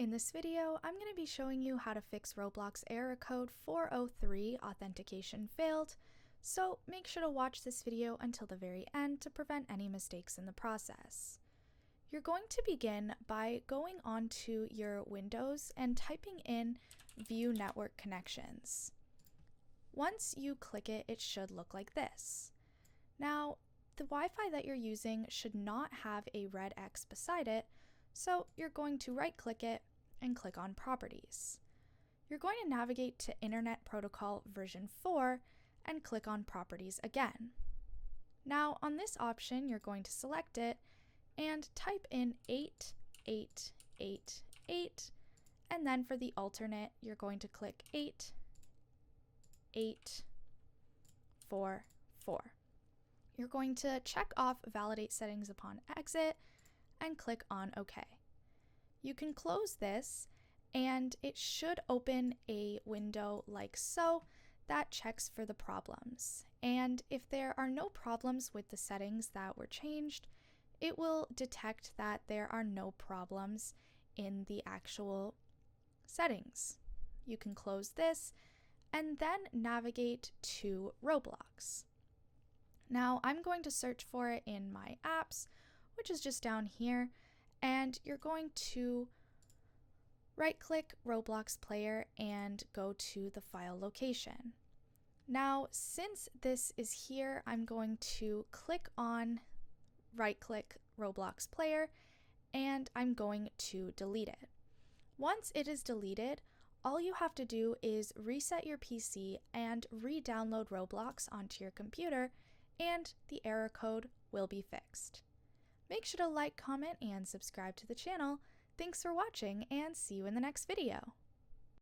In this video, I'm going to be showing you how to fix Roblox Error Code 403 Authentication Failed, so make sure to watch this video until the very end to prevent any mistakes in the process. You're going to begin by going onto your Windows and typing in View Network Connections. Once you click it, it should look like this. Now, the Wi-Fi that you're using should not have a red X beside it, so you're going to right-click it and click on Properties. You're going to navigate to Internet Protocol version 4 and click on Properties again. Now, on this option, you're going to select it and type in 8888, and then for the alternate, you're going to click 8844. You're going to check off Validate Settings upon exit and click on OK. You can close this and it should open a window like so that checks for the problems. And if there are no problems with the settings that were changed, it will detect that there are no problems in the actual settings. You can close this and then navigate to Roblox. Now I'm going to search for it in my apps, which is just down here, and you're going to right-click Roblox Player and go to the file location. Now, since this is here, I'm going to click on right-click Roblox Player and I'm going to delete it. Once it is deleted, all you have to do is reset your PC and re-download Roblox onto your computer, and the error code will be fixed. Make sure to like, comment, and subscribe to the channel. Thanks for watching, and see you in the next video.